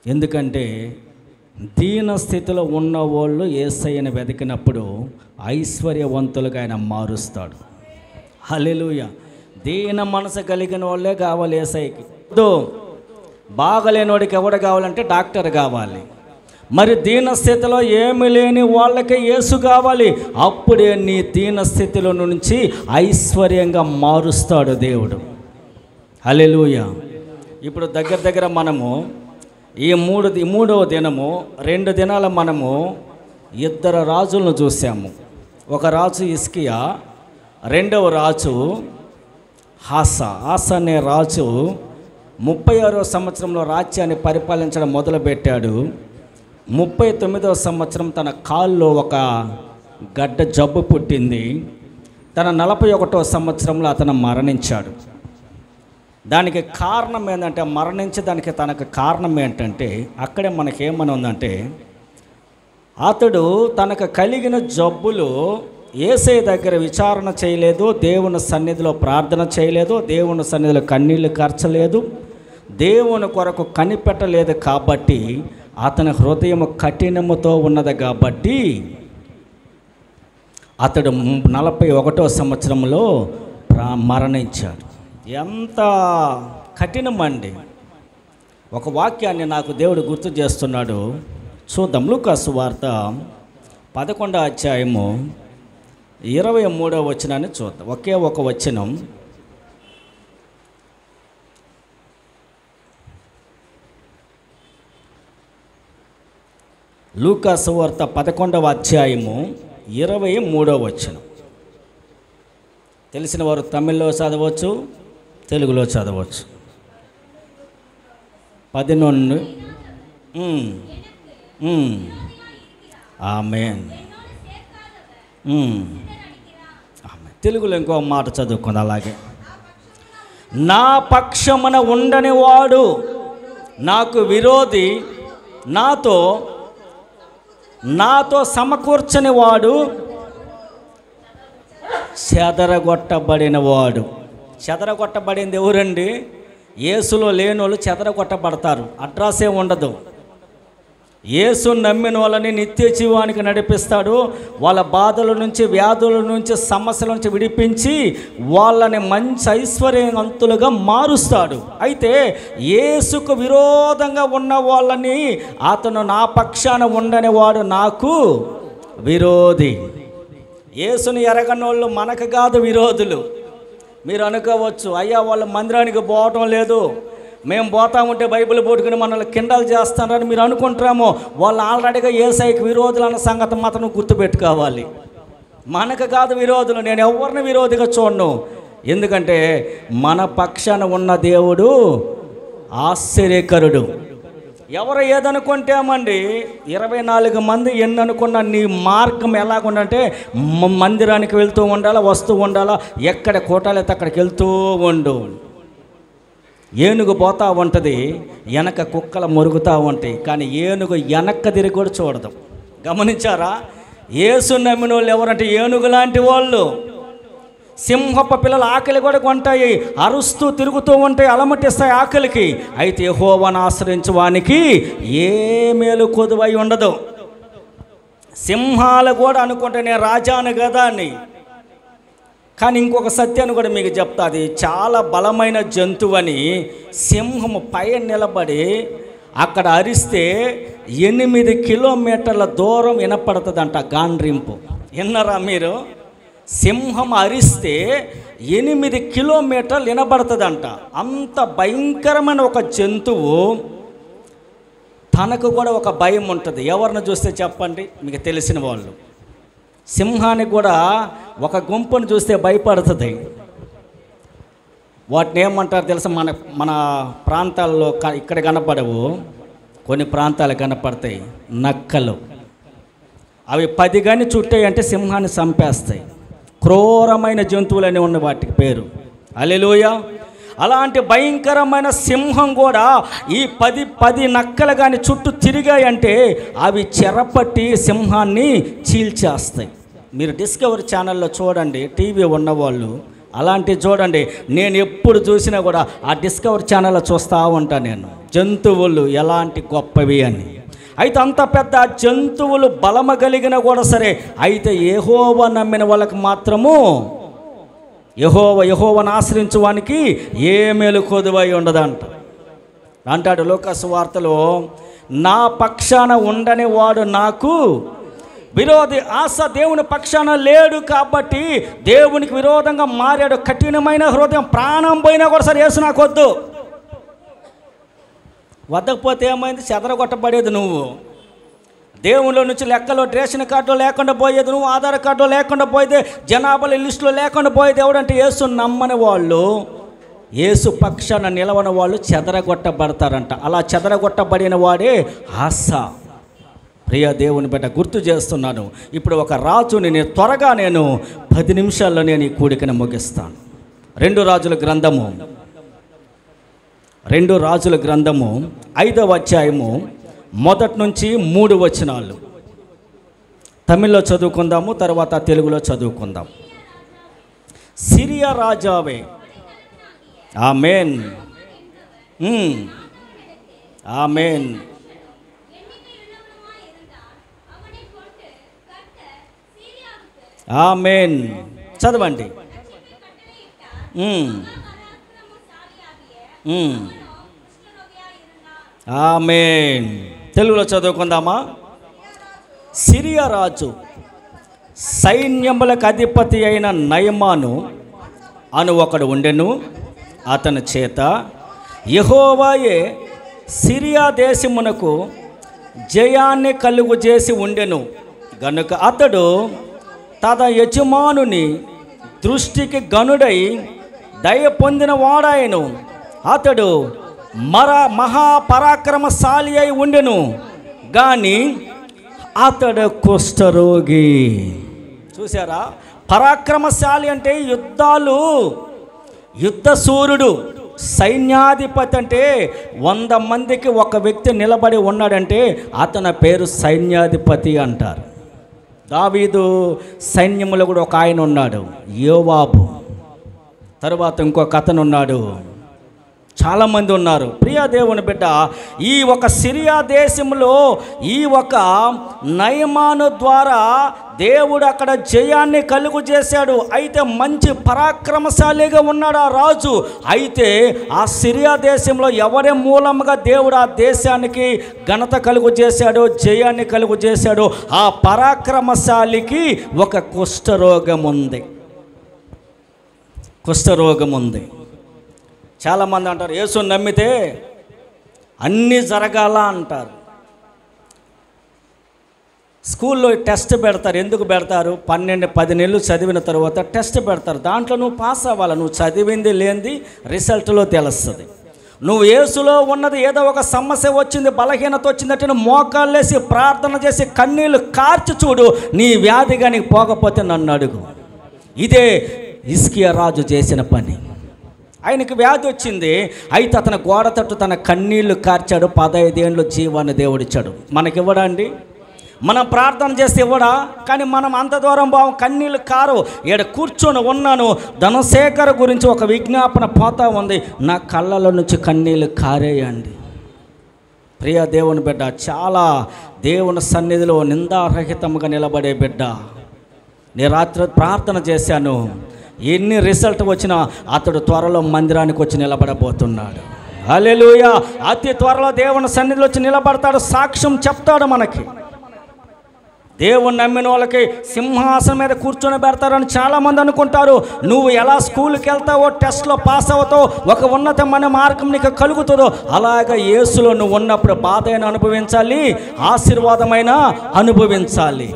ఎందుకంటే దీన స్థితిలో ఉన్నవాళ్ళు యేసయ్యను వెతికినప్పుడు ఐశ్వర్యవంతులుగా ఆయన మారుస్తాడు. హల్లెలూయా. దీన మనసు కలిగిన వాళ్ళే కావాలి యేసయ్యకి. బాగలేనోడికి ఎవడు కావాలంటే డాక్టర్ కావాలి. మరి దీన స్థితిలో ఏమి లేని వాళ్ళకే యేసు కావాలి. అప్పుడే నీ దీన స్థితిలో నుంచి ఐశ్వర్యంగా మారుస్తాడు దేవుడు. హల్లెలూయా. ఇప్పుడు దగ్గర మనము ఈ మూడవ దినము 2 దినాల మనము 2 రాజులను చూసాము. ఒక రాజు హిజ్కియా, రెండవ రాజు ఆసా. ఆసా అనే రాజు 36వ సంవత్సరంలో రాజ్యాన్ని పరిపాలించడం మొదలుపెట్టాడు. 39వ సంవత్సరం తన కాల్లో ఒక గడ్డ జబ్బు పుట్టింది. తన 41వ సంవత్సరంలో అతను మరణించాడు. దానికి కారణం ఏంటంటే, మరణించడానికి తనకు కారణం ఏంటంటే, అక్కడే మనకేమని ఉందంటే, అతడు తనకు కలిగిన జబ్బులు యేసయ్య దగ్గర విచారణ చేయలేదు, దేవుని సన్నిధిలో ప్రార్థన చేయలేదు, దేవుని సన్నిధిలో కన్నీళ్లు కార్చలేదు, దేవుని కొరకు కనిపెట్టలేదు. కాబట్టి అతని హృదయం కఠినముతో ఉన్నది. కాబట్టి అతడు 41వ సంవత్సరంలో మరణించాడు. ఎంత కఠినమండి. ఒక వాక్యాన్ని నాకు దేవుడు గుర్తు చేస్తున్నాడు. చూద్దాం. లూకా సువార్త 11వ అధ్యాయము 23వ వచనాన్ని చూద్దాం. ఒకే ఒక వచనం. లూకా సువార్త 11వ అధ్యాయము 23వ వచనం. తెలిసిన వారు తమిళ్లో చదవచ్చు, తెలుగులో చదవచ్చు. 11 ఆమేన్. తెలుగులో ఇంకో మాట చదువుకుంది అలాగే. నా పక్షమున ఉండని వాడు, నాకు విరోధి, నాతో సమకూర్చని వాడు చెదరగొట్టబడిన వాడు. చెదరగొట్టబడింది ఎవరండి? యేసులో లేనోళ్ళు చెదరగొట్టబడతారు. అడ్రస్సే ఉండదు. యేసు నమ్మిన వాళ్ళని నిత్య జీవానికి నడిపిస్తాడు. వాళ్ళ బాధల నుంచి, వ్యాధుల నుంచి, సమస్యల నుంచి విడిపించి వాళ్ళని మంచి ఐశ్వర్యవంతులుగా మారుస్తాడు. అయితే యేసుకు విరోధంగా ఉన్న వాళ్ళని అతను నా పక్షాన ఉండని వాడు నాకు విరోధి. యేసుని ఎరగనోళ్ళు మనకు కాదు విరోధులు. మీరు అనుకోవచ్చు, అయ్యా వాళ్ళు మందిరానికి పోవటం లేదు, మేము పోతా ఉంటే బైబిల్ పట్టుకుని మనల్ని కిండలు చేస్తారని మీరు అనుకుంటారేమో. వాళ్ళు ఆల్రెడీగా యేసయ్యకి విరోధులు అన్న సంగతి మాత్రం గుర్తుపెట్టుకోవాలి. మనకు కాదు విరోధులు. నేను ఎవరిని విరోధిగా చూడను. ఎందుకంటే మన పక్షాన ఉన్న దేవుడు ఆశ్చర్యకరుడు. ఎవరు ఏదనుకుంటామండి, 24 మంది ఎన్ని అనుకున్నా నీ మార్గం ఎలాగుండంటే మందిరానికి వెళ్తూ ఉండాలా, వస్తూ ఉండాలా, ఎక్కడ కోటాలైతే అక్కడికి వెళ్తూ ఉండు. ఏనుగు పోతూ ఉంటుంది, వెనక కుక్కలు మొరుగుతూ ఉంటాయి, కానీ ఏనుగు వెనక్క తిరిగి కూడా చూడదు. గమనించారా? యేసు నమ్మిన వాళ్ళు ఎవరంటే ఏనుగు లాంటి వాళ్ళు. సింహపు పిల్లలు ఆకలి కూడా కొంటాయి, అరుస్తూ తిరుగుతూ ఉంటాయి, అలమటిస్తాయి ఆకలికి. అయితే యెహోవాను ఆశ్రయించు వానికి ఏ మేలు కొదువై ఉండదు. సింహాలు కూడా అనుకుంటే నేను రాజాను కదా అని. కానీ ఇంకొక సత్యాన్ని కూడా మీకు చెప్తా. అది చాలా బలమైన జంతువు అని. సింహము పైన నిలబడి అక్కడ అరిస్తే 8 కిలోమీటర్ల దూరం వినపడుతుందంట గాండ్రింపు. విన్నారా మీరు? సింహం అరిస్తే 8 కిలోమీటర్లు వినబడుతుందంట. అంత భయంకరమైన ఒక జంతువు. తనకు కూడా ఒక భయం ఉంటుంది. ఎవరిని చూస్తే చెప్పండి, మీకు తెలిసిన వాళ్ళు. సింహానికి కూడా ఒక గుంపును చూస్తే భయపడుతుంది. వాటిని ఏమంటారు తెలుసా? మన ప్రాంతాల్లో ఇక్కడ కనపడవు, కొన్ని ప్రాంతాలు కనపడతాయి నక్కలు. అవి 10 కానీ చుట్టాయి అంటే సింహాన్ని చంపేస్తాయి. క్రూరమైన జంతువులని ఉన్న వాటికి పేరు. హల్లెలూయా. అలాంటి భయంకరమైన సింహం కూడా ఈ 10 నక్కలు కానీ చుట్టూ తిరిగాయంటే అవి చెరపట్టి సింహాన్ని చీల్చేస్తాయి. మీరు డిస్కవరీ ఛానల్లో చూడండి, టీవీ ఉన్నవాళ్ళు అలాంటివి చూడండి. నేను ఎప్పుడు చూసినా కూడా ఆ డిస్కవర్ ఛానల్లో చూస్తూ ఉంటాను నేను, జంతువులు ఎలాంటి గొప్పవి అని. అయితే అంత పెద్ద జంతువులు బలము కలిగిన కూడా సరే, అయితే యెహోవా నమ్మిన వాళ్ళకి మాత్రము యెహోవాను ఆశ్రయించు వానికి ఏ మేలు కొదువై ఉండదంట. అంటాడు లూకాసు వార్తలో, నా పక్షాన ఉండని వాడు నాకు విరోధి. ఆశ దేవుని పక్షాన లేడు కాబట్టి దేవునికి విరోధంగా మారాడు. కఠినమైన హృదయం, ప్రాణం పోయినా కూడా సరే యేసు నాకు వద్దు. వద్దకపోతే ఏమైంది? చెదరగొట్టబడేది నువ్వు. దేవుళ్ళ నుంచి లెక్కలో రేషన్ కార్డులో లేకుండా పోయేది నువ్వు, ఆధార్ కార్డులో లేకుండా పోయేది, జనాభా లిస్టులో లేకుండా పోయేది ఎవడంటే యేసు నమ్మని వాళ్ళు, యేసు పక్షాన నిలవని వాళ్ళు చెదరగొట్టబడతారంట. అలా చెదరగొట్టబడిన వాడే ఆశ. ప్రియ దేవుని బిడ్డ, గుర్తు చేస్తున్నాను. ఇప్పుడు ఒక రాజుని నేను త్వరగా 10 నిమిషాల్లో నేను ఈ కూడికను ముగిస్తాను. 2 రాజుల గ్రంథము 5వ అధ్యాయము 1 నుంచి 3 వచనాలు తమిళ్లో చదువుకుందాము, తర్వాత తెలుగులో చదువుకుందాం. సిరియా రాజావే, ఆమేన్, ఆమేన్, ఆమేన్. చదవండి. ఆమేన్. తెలుగులో చదువుకుందామా? సిరియా రాజు సైన్యములకు అధిపతి అయిన నయమాను అను ఒకడు ఉండెను. అతని చేత యెహోవాయే సిరియా దేశమునకు జయాన్ని కలుగు చేసి ఉండెను గనుక అతడు తన యజమానుని దృష్టికి గనుడై దయ పొందిన వాడాయను. అతడు మహాపరాక్రమశాలి అయి ఉండెను, కానీ అతడు కుష్ఠరోగి. చూసారా? పరాక్రమశాలి అంటే యుద్ధశూరుడు, సైన్యాధిపతి. అంటే 100 మందికి ఒక వ్యక్తి నిలబడి ఉన్నాడంటే అతని పేరు సైన్యాధిపతి అంటారు. దావీదు సైన్యములో కూడా ఒక ఆయన ఉన్నాడు, యోవాబు. తర్వాత ఇంకొక అతను ఉన్నాడు, చాలామంది ఉన్నారు. ప్రియ దేవుని బిడ్డ, ఈ ఒక సిరియా దేశంలో ఈ ఒక నయమాను ద్వారా దేవుడు అక్కడ జయాన్ని కలుగు చేశాడు. అయితే మంచి పరాక్రమశాలిగా ఉన్నాడు ఆ రాజు. అయితే ఆ సిరియా దేశంలో ఎవరి మూలంగా దేవుడు ఆ దేశానికి ఘనత కలుగు చేశాడు, జయాన్ని కలుగు చేశాడు? ఆ పరాక్రమశాలికి ఒక కుష్ఠరోగం ఉంది. చాలామంది అంటారు యేసుని నమ్మితే అన్నీ జరగాల అంటారు. స్కూల్లో టెస్ట్ పెడతారు. ఎందుకు పెడతారు? 12-10 నెలలు చదివిన తర్వాత టెస్ట్ పెడతారు. దాంట్లో నువ్వు పాస్ అవ్వాలి. నువ్వు చదివింది లేనిది రిజల్ట్లో తెలుస్తుంది. నువ్వు యేసులో ఉన్నది ఏదో ఒక సమస్య వచ్చింది, బలహీనత వచ్చిందంటే నువ్వు మోకాళ్ళేసి ప్రార్థన చేసి కన్నీళ్ళు కార్చి చూడు. నీ వ్యాధి కానీ పోకపోతే నన్ను అడుగు. ఇదే హిజ్కియా రాజు చేసిన పని. ఆయనకి వ్యాధి వచ్చింది. అయితే అతను గోడ తట్టు తన కన్నీళ్లు కార్చాడు. 15 ఏళ్ళు జీవాన్ని దేవుడిచ్చాడు. మనకివ్వడా అండి? మనం ప్రార్థన చేస్తే ఇవ్వడా? కానీ మనం అంత దూరం కన్నీళ్ళు కారు. ఈడ కూర్చొని ఉన్నాను. ధనశేఖర్ గురించి ఒక విజ్ఞాపన పోతా ఉంది, నా కళ్ళలో నుంచి కన్నీళ్ళు కారేయండి. ప్రియ దేవుని బిడ్డ, చాలా దేవుని సన్నిధిలో నిందారహితంగా నిలబడే బిడ్డ. నేను రాత్రి ప్రార్థన చేశాను. ఎన్ని రిజల్ట్ వచ్చినా అతడు త్వరలో మందిరానికి వచ్చి నిలబడబోతున్నాడు. హల్లెలూయా! అతి త్వరలో దేవుని సన్నిధిలో వచ్చి నిలబడతాడు, సాక్ష్యం చెప్తాడు మనకి. దేవుని నమ్మిన వాళ్ళకి సింహాసనం మీద కూర్చొని పెడతారని చాలామంది అనుకుంటారు. నువ్వు ఎలా స్కూల్కి వెళ్తావో, టెస్ట్లో పాస్ అవుతావో, ఒక ఉన్నతమైన మార్గం నీకు కలుగుతుందో, అలాగే యేసులో నువ్వు ఉన్నప్పుడు బాధ అయినా అనుభవించాలి, ఆశీర్వాదమైన అనుభవించాలి.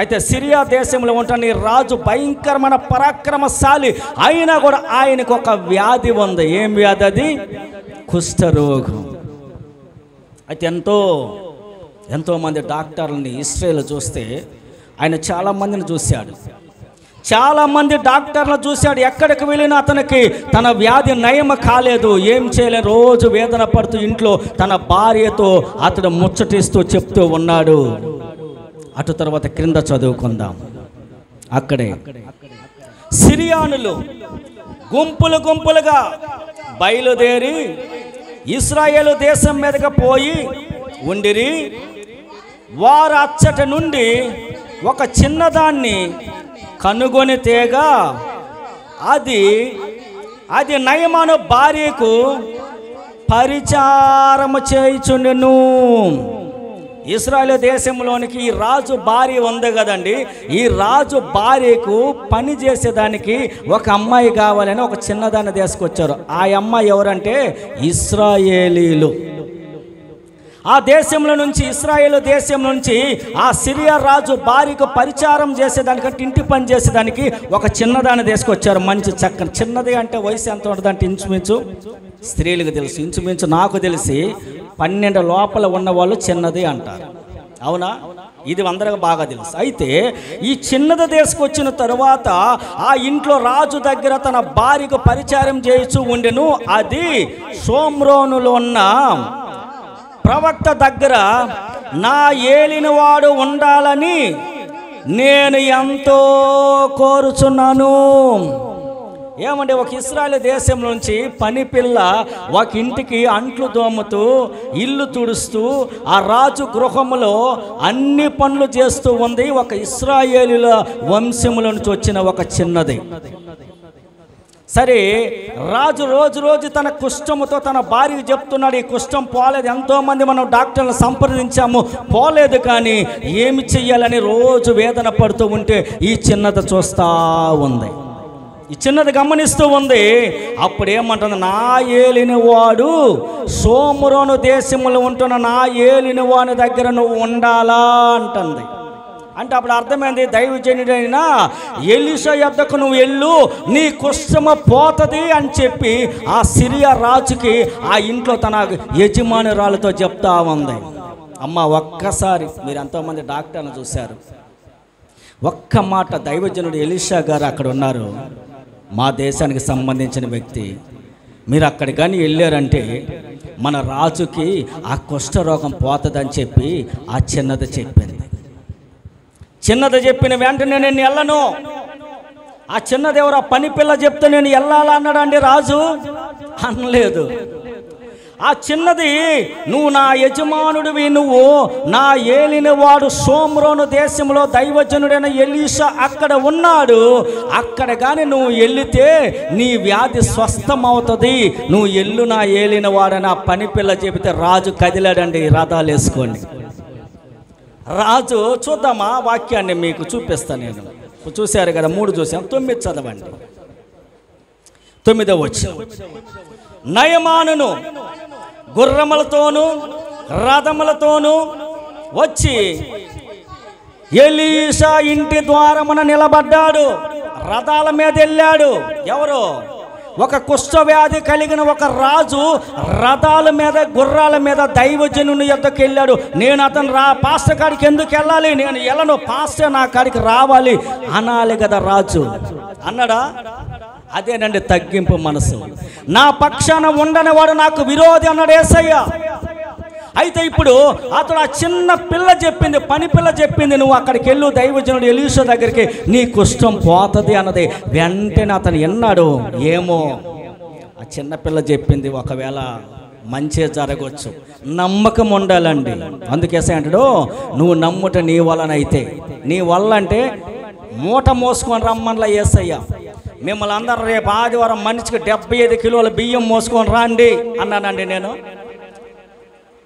అయితే సిరియా దేశంలో ఉంటాను ఈ రాజు భయంకరమైన పరాక్రమశాలి. అయినా కూడా ఆయనకు ఒక వ్యాధి ఉంది. ఏం వ్యాధి అది? కుష్ఠరోగం. అయితే ఎంతోమంది డాక్టర్లని ఇస్రాయేల్ చూస్తే ఆయన చాలామందిని చూశాడు. చాలామంది డాక్టర్లు చూశాడు. ఎక్కడికి వెళ్ళినా అతనికి తన వ్యాధి నయం కాలేదు. ఏం చేయలేదు. రోజు వేదన పడుతూ ఇంట్లో తన భార్యతో అతడు ముచ్చటిస్తూ చెప్తూ ఉన్నాడు. అటు తర్వాత క్రింద చదువుకుందాం. అక్కడే సిరియానులు గుంపులు గుంపులుగా బయలుదేరి ఇశ్రాయేలు దేశం మీదగా పోయి ఉండిరి. వారు అచ్చట నుండి ఒక చిన్నదాన్ని కనుగొని తేగా అది నయమాను భార్యకు పరిచారము చేయుచుండెను. ఇశ్రాయేలు దేశంలోనికి ఈ రాజు భార్య ఉంది కదండి, ఈ రాజు భార్యకు పని చేసేదానికి ఒక అమ్మాయి కావాలని ఒక చిన్నదాన్ని తీసుకొచ్చారు. ఆ అమ్మాయి ఎవరంటే ఇశ్రాయేలీలు. ఆ దేశంలో నుంచి, ఇశ్రాయేలు దేశం నుంచి ఆ సిరియా రాజు భార్యకు పరిచారం చేసేదానికంటే, ఇంటి పని చేసేదానికి ఒక చిన్నదాన్ని తీసుకొచ్చారు. మంచి చక్కని చిన్నది అంటే వయసు ఎంత ఉంటుందంటే ఇంచుమించు స్త్రీలకు తెలుసు, ఇంచుమించు నాకు తెలిసి 12 లోపల ఉన్నవాళ్ళు చిన్నది అంటారు. అవునా? ఇది అందరికి బాగా తెలుసు. అయితే ఈ చిన్నది తీసుకొచ్చిన తరువాత ఆ ఇంట్లో రాజు దగ్గర తన భార్యకు పరిచారం చేయించు ఉండెను. అది షోమ్రోనులో ఉన్న ప్రవక్త దగ్గర నా ఏలినవాడు ఉండాలని నేను ఎంతో కోరుచున్నాను. ఏమంటే ఒక ఇశ్రాయేలు దేశం నుంచి పని పిల్ల ఒక ఇంటికి అంట్లు దోముతూ ఇల్లు తుడుస్తూ ఆ రాజు గృహములో అన్ని పనులు చేస్తూ ఉంది. ఒక ఇశ్రాయేలుల వంశముల నుంచి వచ్చిన ఒక చిన్నది. సరే, రాజు రోజు తన కుష్ఠముతో తన భార్యకు చెప్తున్నాడు, ఈ కుష్ఠం పోలేదు. ఎంతోమంది మనం డాక్టర్లను సంప్రదించాము, పోలేదు. కానీ ఏమి చెయ్యాలని రోజు వేదన పడుతూ ఉంటే ఈ చిన్నది చూస్తూ ఉంది, ఈ చిన్నది గమనిస్తూ ఉంది. అప్పుడు ఏమంటుంది, నా ఏలినవాడు షోమ్రోను దేశంలో ఉంటున్న నా ఏలినవాని దగ్గర నువ్వు ఉండాలా అంటుంది. అంటే అప్పుడు అర్థమైంది, దైవజనుడైన ఎలీషా యొద్దకు నువ్వు వెళ్ళు, నీ కుష్ఠము పోతుంది అని చెప్పి ఆ సిరియా రాజుకి ఆ ఇంట్లో తన యజమానురాలతో చెప్తా ఉంది. అమ్మ, ఒక్కసారి మీరు ఎంతోమంది డాక్టర్లను చూశారు, ఒక్క మాట దైవజనుడు ఎలీషా గారు అక్కడ ఉన్నారు, మా దేశానికి సంబంధించిన వ్యక్తి. మీరు అక్కడికి కానీ వెళ్ళారంటే మన రాజుకి ఆ కుష్ఠరోగం పోతుందని చెప్పి ఆ చిన్నది చెప్పింది. చిన్నది చెప్పిన వెంటనే నేను వెళ్ళను. ఆ చిన్నది ఎవరు? ఆ పని పిల్ల చెప్తే నేను వెళ్ళాలా అన్నాడండి రాజు? అనలేదు. ఆ చిన్నది, నువ్వు నా యజమానుడివి, నువ్వు నా ఏలినవాడు షోమ్రోను దేశంలో దైవజనుడైన ఎలీషా అక్కడ ఉన్నాడు, అక్కడ కానీ నువ్వు వెళితే నీ వ్యాధి స్వస్థమవుతుంది, నువ్వు ఎల్లు నా ఏలినవాడని ఆ పని పిల్ల చెబితే రాజు కదిలాడండి రథాలు వేసుకోండి. రాజు, చూద్దామా వాక్యాన్ని మీకు చూపిస్తాను నేను. చూశారు కదా, 3 చూసాం, 9 చదవండి. 9వ వచనం, నయమానును గుర్రములతోనూ రథములతోనూ వచ్చి ఎలీషా ఇంటి ద్వారమున నిలబడ్డాడు. రథాల మీద వెళ్ళాడు. ఎవరు? ఒక కుష్ఠవ్యాధి కలిగిన ఒక రాజు రథాల మీద గుర్రాల మీద దైవజనుని యొద్దకు వెళ్ళాడు. నేను అతను పాస్టర్ కాడికి ఎందుకు వెళ్ళాలి, నేను వెళ్ళను, పాస్టర్ నా కాడికి రావాలి అనాలి కదా రాజు. అన్నాడా? అదేనండి తగ్గింపు మనసు. నా పక్షాన ఉండని వాడు నాకు విరోధి అన్నాడు యేసయ్య. అయితే ఇప్పుడు అతడు ఆ చిన్న పిల్ల చెప్పింది, పని పిల్ల చెప్పింది, నువ్వు అక్కడికి వెళ్ళు దైవజనుడు ఎలీషా దగ్గరికి, నీ కుష్ఠం పోతుంది అన్నది. వెంటనే అతను విన్నాడు. ఏమో ఆ చిన్న పిల్ల చెప్పింది ఒకవేళ మంచి జరగవచ్చు, నమ్మకం ఉండాలండి. అందుకేసే అంటాడు, నువ్వు నమ్ముట నీ వలనైతే, నీ వల్ల అంటే మూట మోసుకొని రమ్మన్లా యేసయ్య. మిమ్మల్ని అందరూ రేపు ఆదివారం మనిషికి 75 కిలోల బియ్యం మోసుకొని రాండి అన్నానండి నేను.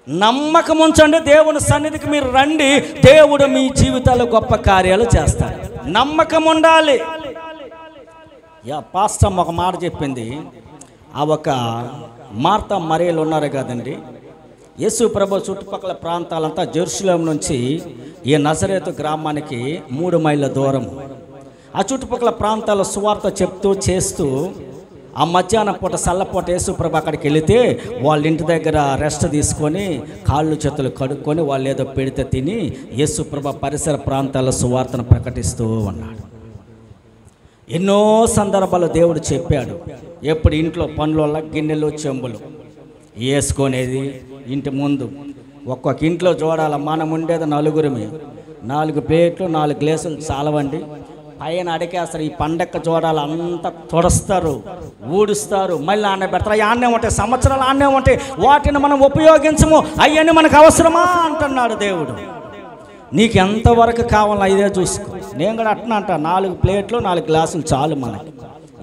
నమ్మకం ఉంచండి, దేవుని సన్నిధికి మీరు రండి, దేవుడు మీ జీవితాల్లో గొప్ప కార్యాలు చేస్తాడు. నమ్మకం ఉండాలి. పాస్టర్ ఒక మాట చెప్పింది, ఆ ఒక మార్తా మరియలు ఉన్నారు కదండి, యేసు ప్రభు చుట్టుపక్కల ప్రాంతాలంతా జెరూసలేం నుంచి ఈ నజరేతు గ్రామానికి 3 మైళ్ళ దూరం. ఆ చుట్టుపక్కల ప్రాంతాల సువార్త చెప్తూ చేస్తూ ఆ మధ్యాహ్నం పూట సల్లపూట యేసు ప్రభు అక్కడికి వెళితే వాళ్ళ ఇంటి దగ్గర రెస్ట్ తీసుకొని కాళ్ళు చేతులు కడుక్కొని వాళ్ళు ఏదో పెడితే తిని యేసు ప్రభు పరిసర ప్రాంతాల సువార్తను ప్రకటిస్తూ ఉన్నాడు. ఎన్నో సందర్భాలు దేవుడు చెప్పాడు. ఎప్పుడు ఇంట్లో పనుల గిన్నెలు చెంబులు వేసుకునేది ఇంటి ముందు ఒక్కొక్క ఇంట్లో చూడాలి. మనం ఉండేది 4గురిమి, 4 ప్లేట్లు 4 గ్లాసులు చాలవండి. పైన అడిగేస్తారు. ఈ పండగ చూడాలి అంతా తుడుస్తారు, ఊడుస్తారు, మళ్ళీ ఆన్నే పెడతారు. ఆన్నే ఉంటాయి, సంవత్సరాలు ఆన్నే ఉంటాయి, వాటిని మనం ఉపయోగించము, అవన్నీ మనకు అవసరమా అంటున్నాడు దేవుడు. నీకు ఎంతవరకు కావాలో ఇదే చూసుకో. నేను కూడా అట్లా అంటా, 4 ప్లేట్లు 4 గ్లాసులు చాలు మనకి.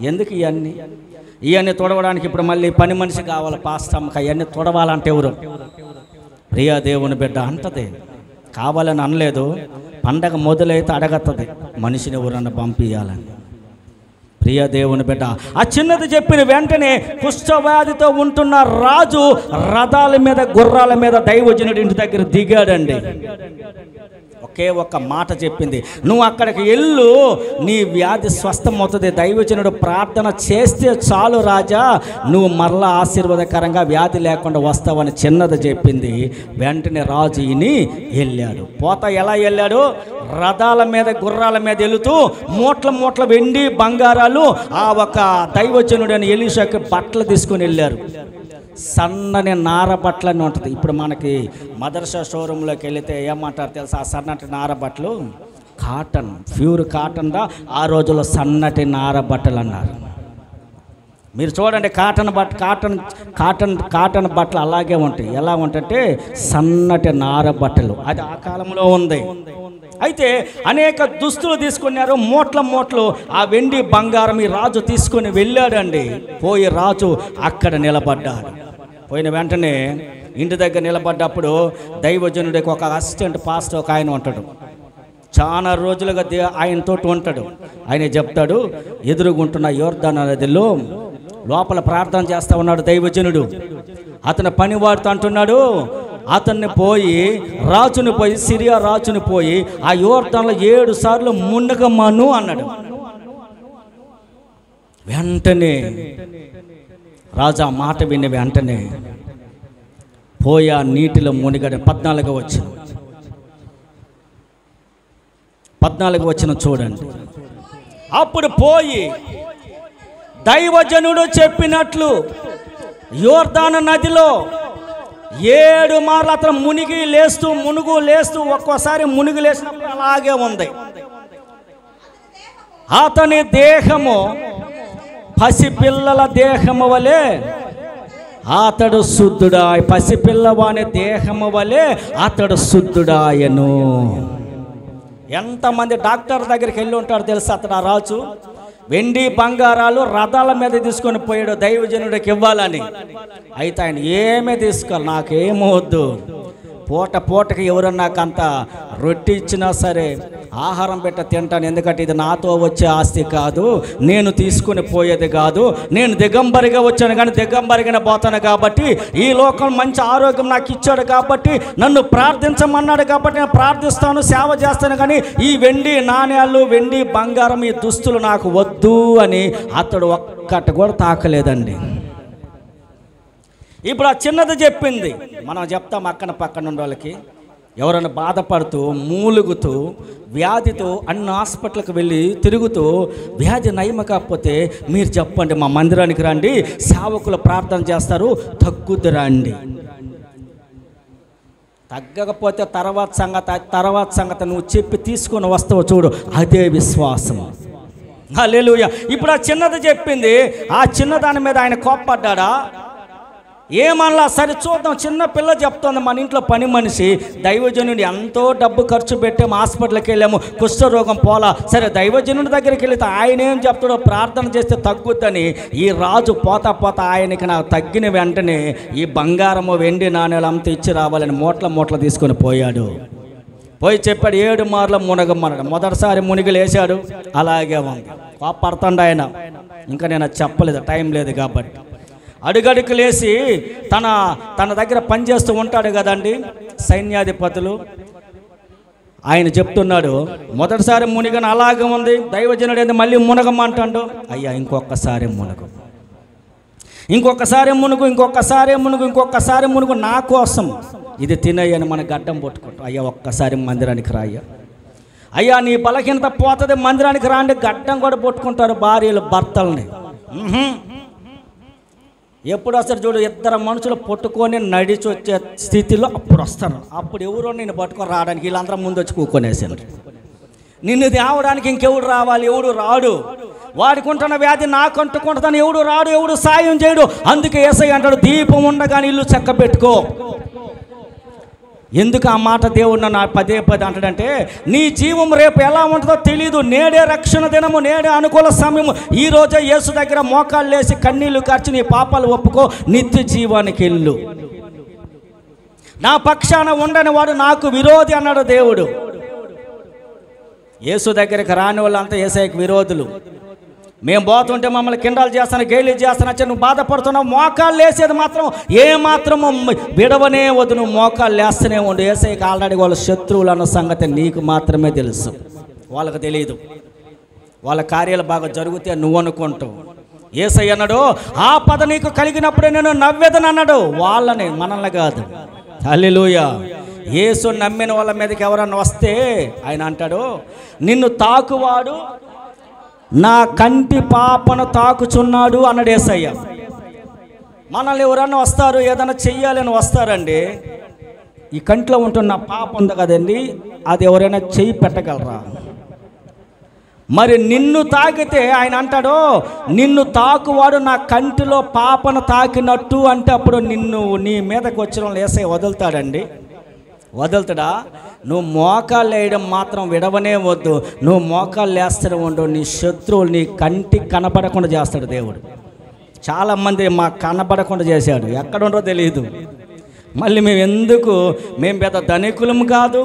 ఎందుకు ఇవన్నీ తుడవడానికి ఇప్పుడు మళ్ళీ పని మనిషి కావాలి. పాస్టమ్మకి అవన్నీ తుడవాలంటే ఎవరు? ప్రియా దేవుని బిడ్డ అంటది. కావాలని అనలేదు, పండగ మొదలైతే అడగత్తది మనిషిని ఎవరన్నా పంపించాలని. ప్రియ దేవుని బిడ్డ, ఆ చిన్నది చెప్పిన వెంటనే కుష్ఠవ్యాధితో ఉంటున్న రాజు రథాల మీద గుర్రాల మీద దైవజనుడి ఇంటి దగ్గర దిగాడండి. ఒకే ఒక్క మాట చెప్పింది, నువ్వు అక్కడికి వెళ్ళు, నీ వ్యాధి స్వస్థమవుతుంది. దైవజనుడు ప్రార్థన చేస్తే చాలు రాజా, నువ్వు మరలా ఆశీర్వాదకరంగా వ్యాధి లేకుండా వస్తావని చిన్నది చెప్పింది. వెంటనే రాజు ఇని వెళ్ళాడు. ఎలా వెళ్ళాడు? రథాల మీద గుర్రాల మీద వెళుతూ మూట్ల వెండి బంగారాలు ఆ ఒక దైవజనుడు అని ఎలీషాకి బట్టలు తీసుకొని వెళ్ళారు. సన్నని నార బట్టలు అని ఉంటుంది. ఇప్పుడు మనకి మదర్సా షోరూంలోకి వెళితే ఏమంటారు తెలుసా? ఆ సన్నటి నార బట్టలు కాటన్, ప్యూర్ కాటన్ దా. ఆ రోజుల్లో సన్నటి నార బట్టలు అన్నారు. మీరు చూడండి, కాటన్ బట్టలు అలాగే ఉంటాయి. ఎలా ఉంటాయంటే సన్నటి నార బట్టలు. అది ఆ కాలంలో ఉంది. అయితే అనేక దుస్తులు తీసుకున్నారు, మూట్లు ఆ వెండి బంగారం ఈ రాజు తీసుకొని వెళ్ళాడండి. పోయి రాజు అక్కడ నిలబడ్డాడు. పోయిన వెంటనే ఇంటి దగ్గర నిలబడ్డప్పుడు దైవజనుడికి ఒక అసిస్టెంట్ పాస్టర్ ఒక ఆయన ఉంటాడు. చాలా రోజులుగా ఆయనతో ఉంటాడు. ఆయన చెప్తాడు, ఎదురుగుంటున్న యోర్దాను నదిలో లోపల ప్రార్థన చేస్తూ ఉన్నాడు దైవజనుడు. అతని పనివాడుతూ అంటున్నాడు, అతన్ని సిరియా రాజుని పోయి ఆ యోర్దానులో 7 సార్లు మునగమను అన్నాడు. వెంటనే రాజు ఆ మాట విని వెంటనే పోయి ఆ నీటిలో మునిగాడు. 14 వచ్చిన చూడండి. అప్పుడు పోయి దైవజనుడు చెప్పినట్లు యోర్దాను నదిలో 7 మార్లు అతను మునుగు లేస్తూ ఒక్కోసారి మునిగి లేచినప్పుడు అలాగే ఉంది. అతని దేహము పసిపిల్లల దేహము వలె అతడు శుద్ధుడా, పసిపిల్లవాని దేహము వలె అతడు శుద్ధుడాయను. ఎంతమంది డాక్టర్ దగ్గరికి వెళ్ళి ఉంటాడు తెలుసా? అతడు ఆ రాజు వెండి బంగారాలు రథాల మీద తీసుకొని పోయాడు దైవజనుడికి ఇవ్వాలని. అయితే ఆయన ఏమీ తీసుకోవాలి, నాకేమవద్దు, పూటకి ఎవరన్నా నాకంత రొట్టె ఇచ్చినా సరే ఆహారం పెట్ట తింటాను, ఎందుకంటే ఇది నాతో వచ్చే ఆస్తి కాదు, నేను తీసుకుని పోయేది కాదు, నేను దిగంబరిగా వచ్చాను కానీ దిగంబరిగానే పోతాను, కాబట్టి ఈ లోకం మంచి ఆరోగ్యం నాకు ఇచ్చాడు, కాబట్టి నన్ను ప్రార్థించమన్నాడు, కాబట్టి నేను ప్రార్థిస్తాను, సేవ చేస్తాను, కానీ ఈ వెండి నాణ్యాలు వెండి బంగారం ఈ దుస్తులు నాకు వద్దు అని అతడు ఒక్కటి కూడా తాకలేదండి. ఇప్పుడు ఆ చిన్నది చెప్పింది. మనం చెప్తాం పక్కన ఉన్న వాళ్ళకి, ఎవరైనా బాధపడుతూ మూలుగుతూ వ్యాధితో అన్ని హాస్పిటల్కి వెళ్ళి తిరుగుతూ వ్యాధి నయం కాకపోతే మీరు చెప్పండి, మా మందిరానికి రండి, సేవకులు ప్రార్థన చేస్తారు, తగ్గుద్ది రండి. తగ్గకపోతే తర్వాత సంగతి నువ్వు చెప్పి తీసుకొని వస్తావు చూడు, అదే విశ్వాసం. హల్లెలూయా. ఇప్పుడు ఆ చిన్నది చెప్పింది. ఆ చిన్నదాని మీద ఆయన కోప్పడ్డా? ఏమన్నా సరే చూద్దాం, చిన్న పిల్ల చెప్తోంది, మన ఇంట్లో పని మనిషి, దైవజనుడి ఎంతో డబ్బు ఖర్చు పెట్టాము, హాస్పిటల్కి వెళ్ళాము, కుష్ఠరోగం పోలా, సరే దైవజనుడి దగ్గరికి వెళితే ఆయన ఏం చెప్తాడో, ప్రార్థన చేస్తే తగ్గుద్దని ఈ రాజు పోతా ఆయనకి నాకు తగ్గిన వెంటనే ఈ బంగారము వెండి నాణ్యాలు అంతా ఇచ్చి రావాలని మూట్ల తీసుకొని పోయాడు. పోయి చెప్పాడు, 7 మార్లు మునగమన్నాడు. మొదటిసారి మునిగిలేశాడు, అలాగే ఉంది. కోపడుతుండ ఆయన. ఇంకా నేను చెప్పలేదు, టైం లేదు కాబట్టి. అడుగడుకు లేచి తన దగ్గర పనిచేస్తూ ఉంటాడు కదండి సైన్యాధిపతులు, ఆయన చెప్తున్నాడు, మొదటిసారి మునిగని అలాగే ఉంది, దైవజనుడు ఏంది మళ్ళీ మునగమంటాడు. అయ్యా ఇంకొకసారి మునుగు నా కోసం, ఇది తినయ్యని మన గడ్డం పట్టుకుంటాం. అయ్యా ఒక్కసారి మందిరానికి రాయ్యా, అయ్యా నీ బలహీనత పోతుంది, మందిరానికి రాండి. గడ్డం కూడా పట్టుకుంటారు భార్యలు భర్తల్ని. ఎప్పుడు వస్తారు చూడు, 2 మనుషులు పట్టుకొని నడిచి వచ్చే స్థితిలో అప్పుడు వస్తాను. అప్పుడు ఎవరో నేను పట్టుకొని రావడానికి వీళ్ళందరూ ముందు వచ్చి కూకొనేసారు. నిన్ను తేవడానికి ఇంకెవడు రావాలి? ఎవడు రాడు. వాడికి ఉంటున్న వ్యాధి నాకు అంటుకుంటుందని ఎవడు రాడు, ఎవడు సాయం చేయడు. అందుకే యేసయ్య అంటాడు, దీపం ఉండగానే ఇల్లు చక్క పెట్టుకో. ఎందుకు ఆ మాట దేవుడు నన్ను పదే అంటాడంటే, నీ జీవం రేపు ఎలా ఉంటుందో తెలియదు. నేడే రక్షణ దినము, నేడే అనుకూల సమయము. ఈరోజే యేసు దగ్గర మోకాళ్ళు లేసి కన్నీళ్లు కార్చి నీ పాపాలు ఒప్పుకో, నిత్య జీవానికి వెళ్ళు. నా పక్షాన ఉండని వాడు నాకు విరోధి అన్నాడు దేవుడు. యేసు దగ్గరికి రాని వాళ్ళంతా యేసయ్యకి విరోధులు. మేము పోతుంటే మమ్మల్ని కిండాలు చేస్తాను, గేలి చేస్తాను వచ్చి నువ్వు బాధపడుతున్నావు. మోకాళ్ళు లేసేది మాత్రం ఏమాత్రము విడవనే వద్దు, నువ్వు మోకాళ్ళు లేస్తూనే ఉండు. యేసయ్యకి ఆల్రెడీ వాళ్ళ శత్రువులు అన్న సంగతి నీకు మాత్రమే తెలుసు, వాళ్ళకి తెలియదు. వాళ్ళ కార్యాలు బాగా జరిగితే నువ్వు అనుకుంటావు. యేసయ్య అన్నాడు, ఆ పద నీకు కలిగినప్పుడే నేను నవ్వేదని అన్నాడు. వాళ్ళని, మనల్ని కాదు. హల్లెలూయా. యేసు నమ్మిన వాళ్ళ మీదకి ఎవరన్నా వస్తే ఆయన అంటాడు, నిన్ను తాకువాడు నా కంటి పాపను తాకుచున్నాడు అన్నాడు యేసయ్య. మనల్ని ఎవరన్నా వస్తారు, ఏదైనా చెయ్యాలని వస్తారండి. ఈ కంట్లో ఉంటున్న పాప ఉంది కదండి, అది ఎవరైనా చెయ్యి పెట్టగలరా? మరి నిన్ను తాకితే ఆయన అంటాడు, నిన్ను తాకువాడు నా కంటిలో పాపను తాకినట్టు అంటే అప్పుడు నిన్ను నీ మీదకి వచ్చిన యేసయ్య వదులుతాడండి? వదులుతాడా? నువ్వు మోకాళ్ళు వేయడం మాత్రం విడవనే వద్దు. నువ్వు మోకాళ్ళు వేస్తూనే ఉండు. నీ శత్రువులు నీ కంటికి కనబడకుండా చేస్తాడు దేవుడు. చాలామంది మాకు కనబడకుండా చేశాడు, ఎక్కడ ఉండో తెలియదు. మళ్ళీ మేము పెద్ద ధనికులం కాదు,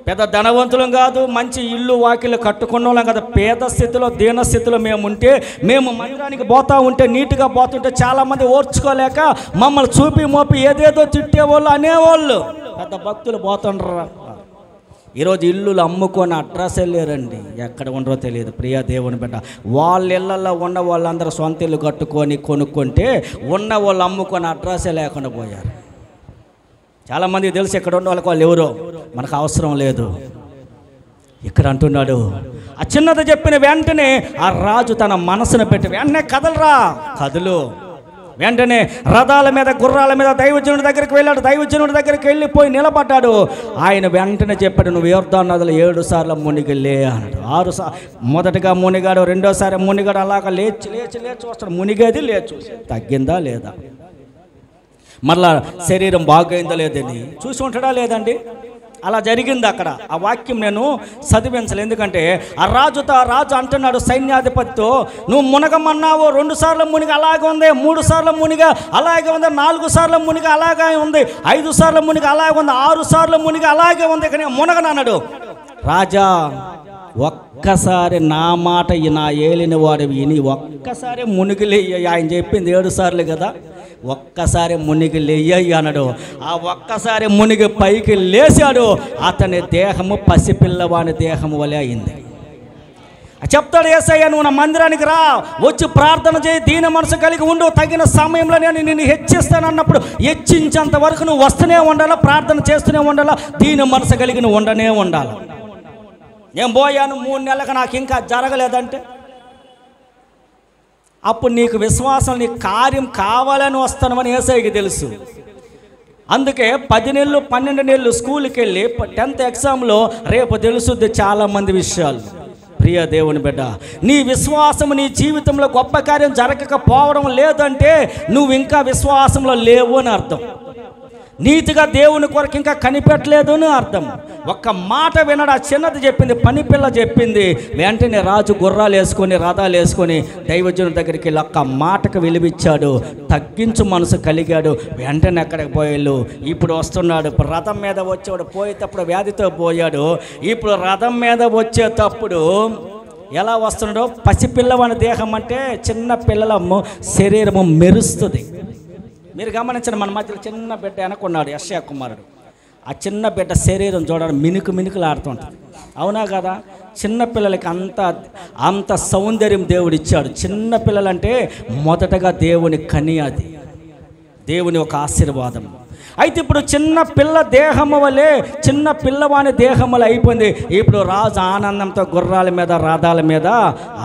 పెద్ద ధనవంతులం కాదు, మంచి ఇల్లు వాకిళ్ళు కట్టుకున్న వాళ్ళం కదా. పేద స్థితిలో, దీన స్థితిలో మేము ఉంటే, మేము మందిరానికి పోతూ ఉంటే, నీట్గా పోతుంటే చాలామంది ఓర్చుకోలేక మమ్మల్ని చూపి మోపి ఏదేదో తిట్టేవాళ్ళు, అనేవాళ్ళు. పెద్ద భక్తులు పోతుండ్రా. ఈరోజు ఇల్లులు అమ్ముకొని అడ్రస్ వెళ్ళారండి, ఎక్కడ ఉండరో తెలియదు. ప్రియ దేవుని బిడ్డ, వాళ్ళ ఇళ్లలో ఉన్న వాళ్ళందరూ సొంత ఇల్లు కట్టుకొని కొనుక్కుంటే ఉన్న వాళ్ళు అమ్ముకొని అడ్రస్సే లేకుండా పోయారు. చాలామందికి తెలుసు ఎక్కడ ఉన్న వాళ్ళకి వాళ్ళు ఎవరో, మనకు అవసరం లేదు. ఇక్కడ అంటున్నాడు, ఆ చిన్నది చెప్పిన వెంటనే ఆ రాజు తన మనసును పెట్టి, వెంటనే కదలరా, కదులు. వెంటనే రథాల మీద, గుర్రాల మీద దైవజనుడి దగ్గరికి వెళ్ళాడు. దైవజనుడి దగ్గరికి వెళ్ళిపోయి నిలబడ్డాడు. ఆయన వెంటనే చెప్పాడు, నువ్వు యోర్దాను నదిలో 7 సార్లు మునిగిలే అన్నాడు. 6 సార్లు మొదటగా మునిగాడు, రెండోసారి మునిగాడు. అలాగా లేచి లేచి లేచి వస్తాడు. మునిగేది లేచి తగ్గిందా లేదా, మళ్ళా శరీరం బాగైందా లేదని చూసి ఉంటాడా లేదండి? అలా జరిగింది అక్కడ. ఆ వాక్యం నేను చదివించలేదు, ఎందుకంటే ఆ రాజు అంటున్నాడు సైన్యాధిపతితో, నువ్వు మునగమన్నావు, 2 సార్లు మునిగి అలాగే ఉంది, 3 సార్లు మునిగా అలాగే ఉంది, 4 సార్లు మునిగి అలాగే ఉంది, 5 సార్లు మునిగి అలాగే ఉంది, 6 సార్లు మునిగి అలాగే ఉంది, కానీ మునగనన్నాడు. రాజా, ఒక్కసారి నా మాట నా ఏలిన వాడు విని ఒక్కసారి మునిగిలేయ్య. ఆయన చెప్పింది 7 సార్లు కదా, ఒక్కసారి మునిగి లేయ్యి అన్నాడు. ఆ ఒక్కసారి మునిగి పైకి లేచాడు. అతని దేహము పసిపిల్లవాని దేహము వలె అయింది. చెప్తాడు యేసయ్య, నువ్వు నా మందిరానికి రా, వచ్చి ప్రార్థన చేయి, దీన మనసు కలిగి ఉండు, తగిన సమయంలో నేను నిన్ను హెచ్చిస్తాను అన్నప్పుడు హెచ్చించేంత వరకు నువ్వు వస్తూనే ఉండాలా, ప్రార్థన చేస్తూనే ఉండాలా, దీన మనసు కలిగి నువ్వు ఉండనే ఉండాలి. నేను పోయాను 3 నెలలకు నాకు ఇంకా జరగలేదంటే అప్పుడు నీకు విశ్వాసం, నీ కార్యం కావాలని వస్తానని యేసయ్యకి తెలుసు. అందుకే 10 నెలలు 12 నెలలు స్కూల్కి వెళ్ళి 10th ఎగ్జామ్లో రేపు తెలుసుద్ది చాలామంది విషయాలు. ప్రియ దేవుని బిడ్డ, నీ విశ్వాసం నీ జీవితంలో గొప్ప కార్యం జరగకపోవడం లేదంటే నువ్వు ఇంకా విశ్వాసంలో లేవు అని అర్థం. నీతిగా దేవుని కొరకు ఇంకా కనిపెట్టలేదు అని అర్థం. ఒక్క మాట వినడు. ఆ చిన్నది చెప్పింది, పని పిల్ల చెప్పింది. వెంటనే రాజు గుర్రాలు వేసుకొని, రథాలు వేసుకొని దైవజనుడి దగ్గరికి వెళ్ళి ఒక్క మాటకు విలువిచ్చాడు. తగ్గించు మనసు కలిగాడు. వెంటనే ఎక్కడికి పోయాడు. ఇప్పుడు వస్తున్నాడు. ఇప్పుడు రథం మీద వచ్చేవాడు పోయేటప్పుడు వ్యాధితో పోయాడు. ఇప్పుడు రథం మీద వచ్చేటప్పుడు ఎలా వస్తున్నాడో, పసిపిల్లవాని దేహం అంటే చిన్న పిల్లల శరీరము మెరుస్తుంది. మీరు గమనించండి, మన మధ్యలో చిన్న బిడ్డ వెనకున్నాడు, యెషయా కుమారుడు. ఆ చిన్న బిడ్డ శరీరం చూడడం మినుకులాడుతుంటుంది. అవునా కదా? చిన్నపిల్లలకి అంత సౌందర్యం దేవుడు ఇచ్చాడు. చిన్నపిల్లలంటే మొదటగా దేవుని కని, అది దేవుని ఒక ఆశీర్వాదం. అయితే ఇప్పుడు చిన్న పిల్ల దేహము వలె, చిన్న పిల్లవాని దేహములు అయిపోయింది. ఇప్పుడు రాజు ఆనందంతో గుర్రాల మీద, రథాల మీద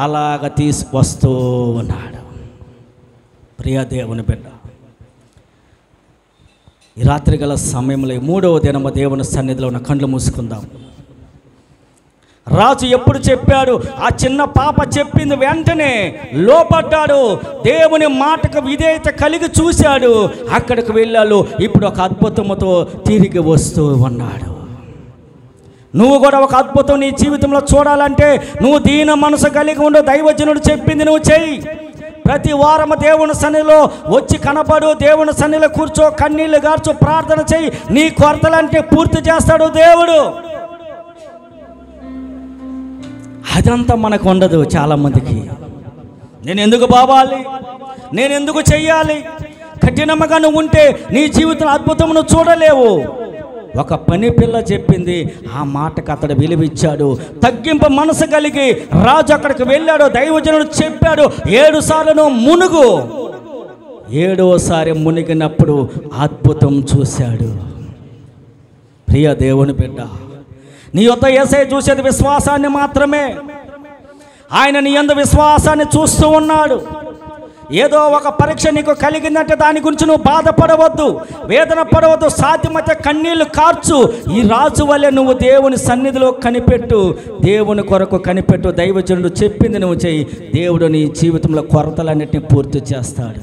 అలాగ తీసుకొస్తూ ఉన్నాడు. ప్రియ దేవుని బిడ్డ, ఈ రాత్రి గల సమయంలో 3వ దినము దేవుని సన్నిధిలో ఉన్న కళ్ళు మూసుకుందాం. రాజు ఎప్పుడు చెప్పాడు? ఆ చిన్న పాప చెప్పింది వెంటనే లోపడ్డాడు. దేవుని మాటకు విధేయత కలిగి చూశాడు. అక్కడికి వెళ్ళాడు. ఇప్పుడు ఒక అద్భుతముతో తిరిగి వస్తూ ఉన్నాడు. నువ్వు కూడా ఒక అద్భుతం నీ జీవితంలో చూడాలంటే నువ్వు దీన మనసు కలిగి ఉండు. దైవజనుడు చెప్పింది నువ్వు చెయ్యి. ప్రతి వారం దేవుని సన్నిధిలో వచ్చి కనపడు, దేవుని సన్నిధిలో కూర్చో, కన్నీళ్లు గార్చు, ప్రార్థన చెయ్యి. నీ కొరతలంటే పూర్తి చేస్తాడు దేవుడు. అదంతా మనకు ఉండదు చాలామందికి. నేను ఎందుకు బావాలి, నేను ఎందుకు చెయ్యాలి? కఠినంగా నువ్వు ఉంటే నీ జీవితం అద్భుతమును చూడలేవు. ఒక పని పిల్ల చెప్పింది, ఆ మాటకు అతడు విలువిచ్చాడు. తగ్గింపు మనసు కలిగి రాజు అక్కడికి వెళ్ళాడు. దైవజనుడు చెప్పాడు, 7 సార్లు మునుగు. 7వసారి మునిగినప్పుడు అద్భుతం చూశాడు. ప్రియ దేవుని బిడ్డ, నీ యొద్ద యేసయ్య చూసేది విశ్వాసాన్ని మాత్రమే. ఆయన నీ యందు విశ్వాసాన్ని చూస్తూ ఉన్నాడు. ఏదో ఒక పరీక్ష నీకు కలిగిందంటే దాని గురించి నువ్వు బాధపడవద్దు, వేదన పడవద్దు. సాధ్యమైతే కన్నీళ్లు కార్చు. ఈ రాజు వల్లే నువ్వు దేవుని సన్నిధిలో కనిపెట్టు, దేవుని కొరకు కనిపెట్టు. దైవజనుడు చెప్పింది నువ్వు చెయ్యి. దేవుడు నీ జీవితంలో కొరతలన్నిటిని పూర్తి చేస్తాడు.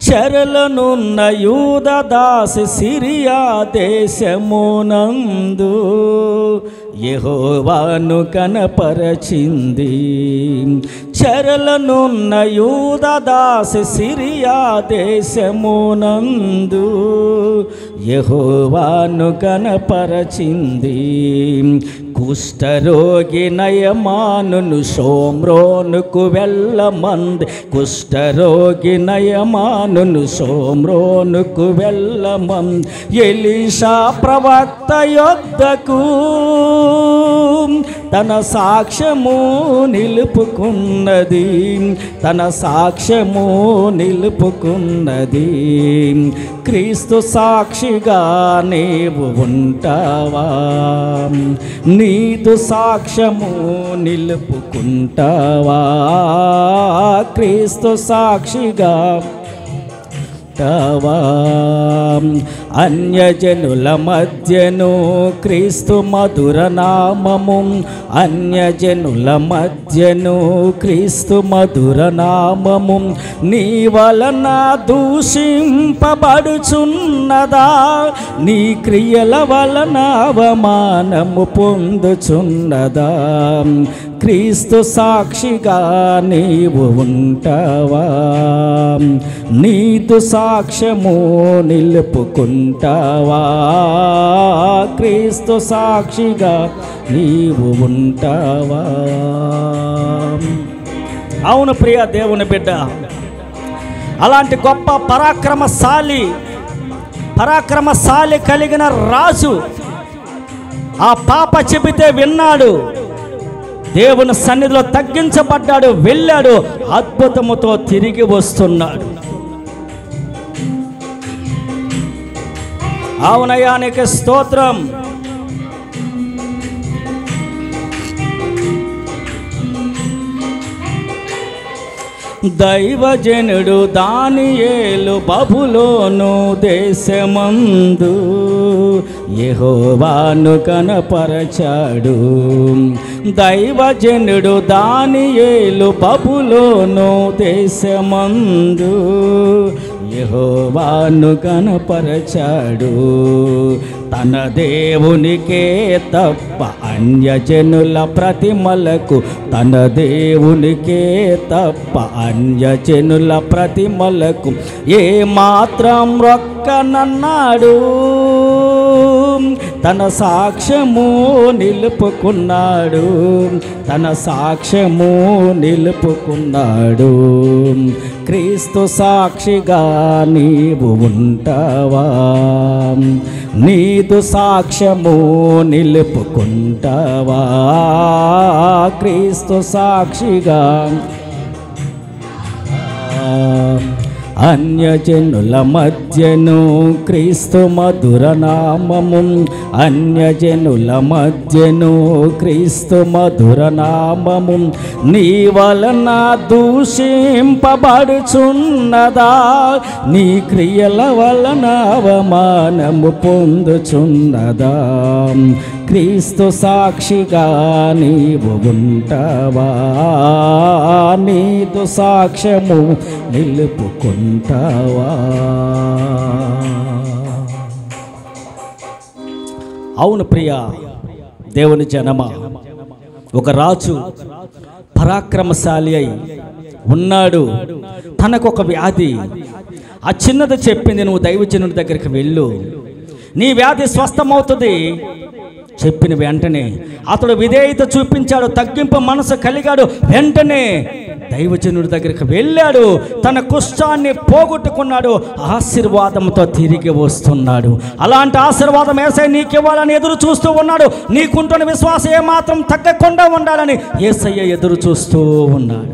చెరలనున్న యూదదాసి సిరియా దేశమునందు యెహోవాను కనపరచింది. చెరలనున్న యూదదాసి సిరియా దేశమునందు యెహోవాను కనపరచింది. కుష్ఠరోగి నయమానును షోమ్రోనుకు వెళ్ళమంది. కుష్ఠరోగి నయమానును షోమ్రోనుకు వెళ్ళమంది. ఎలీషా ప్రవక్త యొద్దకు తన సాక్ష్యము నిలుపుకున్నది. తన సాక్ష్యము నిలుపుకున్నది. క్రీస్తు సాక్షిగా నీవు ఉంటావా? నీదు సాక్ష్యము నిలుపుకుంటావా? క్రీస్తు సాక్షిగా అన్యజనుల మధ్యను క్రీస్తు మధుర నామము. అన్యజనుల మధ్యను క్రీస్తు మధుర నామము. నీ వలన దూషింపబడుచున్నదా? నీ క్రియల వలన అవమానము పొందుచున్నదా? క్రీస్తు సాక్షిగా నీవు ఉంటావా? నీదు సాక్ష్యము నిలుపుకుంటావా? క్రీస్తు సాక్షిగా నీవు ఉంటావా? అవును ప్రియ దేవుని బిడ్డ, అలాంటి గొప్ప పరాక్రమశాలి కలిగిన రాజు ఆ పాప చెబితే విన్నాడు. దేవుని సన్నిధిలో తగ్గించబడ్డాడు, వెళ్ళాడు, అద్భుతముతో తిరిగి వస్తున్నాడు. అవునయానికి స్తోత్రం. దైవజనుడు దానియేలు బబులోను దేశమందు యెహోవాను కనపరచాడు. దైవజనుడు దానియేలు బబులోను దేశమందు యెహోవాను కనపరచాడు. తన దేవునికే తప్ప అన్యజనుల ప్రతిమలకు, తన దేవునికే తప్ప అన్యజనుల ప్రతిమలకు ఏ మాత్రం రొక్కనన్నాడు. తన సాక్ష్యము నిలుపుకున్నాడు. తన సాక్ష్యము నిలుపుకున్నాడు. క్రీస్తు సాక్షిగా నీవు ఉంటావా? నీదు సాక్ష్యము నిలుపుకుంటావా? క్రీస్తు సాక్షిగా. అన్యజనుల మధ్యను క్రీస్తు మధుర నామము. అన్యజనుల మధ్యను క్రీస్తు మధుర నామము. నీ వలన దూషింపబడుచున్నదా? నీ క్రియల వలన అవమానము పొందుచున్నదా? క్రీస్తు సాక్షిగా నీవు ఉంటావా, నీదు సాక్ష్యము నిలుపుకుంటావా? అవును ప్రియా దేవుని జనమా, ఒక రాజు పరాక్రమశాలి అయి ఉన్నాడు. తనకొక వ్యాధి, ఆ చిన్నది చెప్పింది, నువ్వు దైవజనుడి దగ్గరికి వెళ్ళు, నీ వ్యాధి స్వస్థమవుతుంది. చెప్పిన వెంటనే అతడు విధేయత చూపించాడు, తగ్గింపు మనసు కలిగాడు. వెంటనే దైవజనుడి దగ్గరికి వెళ్ళాడు, తన కుష్ఠాన్ని పోగొట్టుకున్నాడు, ఆశీర్వాదంతో తిరిగి వస్తున్నాడు. అలాంటి ఆశీర్వాదం యేసయ్య నీకివ్వాలని ఎదురు చూస్తూ ఉన్నాడు. నీకుంటున్న విశ్వాసం ఏమాత్రం తగ్గకుండా ఉండాలని యేసయ్య ఎదురు చూస్తూ ఉన్నాడు.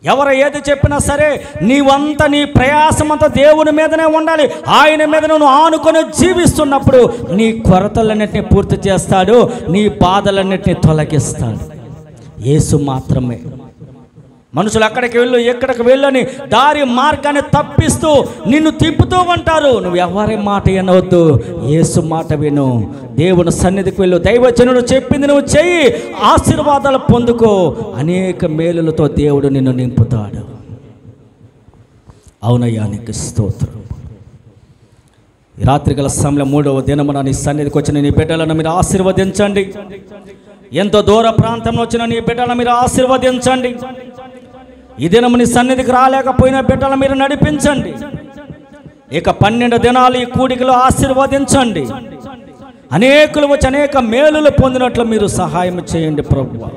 ఎవరు ఏది చెప్పినా సరే నీవంతా నీ ప్రయాసమంతా దేవుని మీదనే ఉండాలి. ఆయన మీద నువ్వు ఆనుకొని జీవిస్తున్నప్పుడు నీ కొరతలన్నిటిని పూర్తి చేస్తాడు, నీ బాధలన్నిటిని తొలగిస్తాడు. యేసు మాత్రమే. మనుషులు అక్కడికి వెళ్ళు ఎక్కడికి వెళ్ళని దారి మార్గాన్ని తప్పిస్తూ నిన్ను తిప్పుతూ ఉంటారు. నువ్వు ఎవరి మాట వినవద్దు, యేసు మాట విను. దేవుని సన్నిధికి వెళ్ళు, దైవజనుడు చెప్పింది నువ్వు చెయ్యి, ఆశీర్వాదాలు పొందుకో. అనేక మేలులతో దేవుడు నిన్ను నింపుతాడు. అవునయ్యా, నీకు స్తోత్రం. ఈ రాత్రికాల సమయంలో 3వ దినమున నీ సన్నిధికి వచ్చిన నీ బిడ్డలను మీరు ఆశీర్వదించండి. ఎంతో దూర ప్రాంతంలో వచ్చిన నీ బిడ్డలను మీరు ఆశీర్వదించండి. ఈ దినము నీ సన్నిధికి రాలేకపోయిన బిడ్డలను మీరు నడిపించండి. ఇక 12 దినాలు ఈ కూడికలో ఆశీర్వదించండి. అనేకులు వచ్చి అనేక మేలులు పొందినట్లు మీరు సహాయం చేయండి ప్రభువా.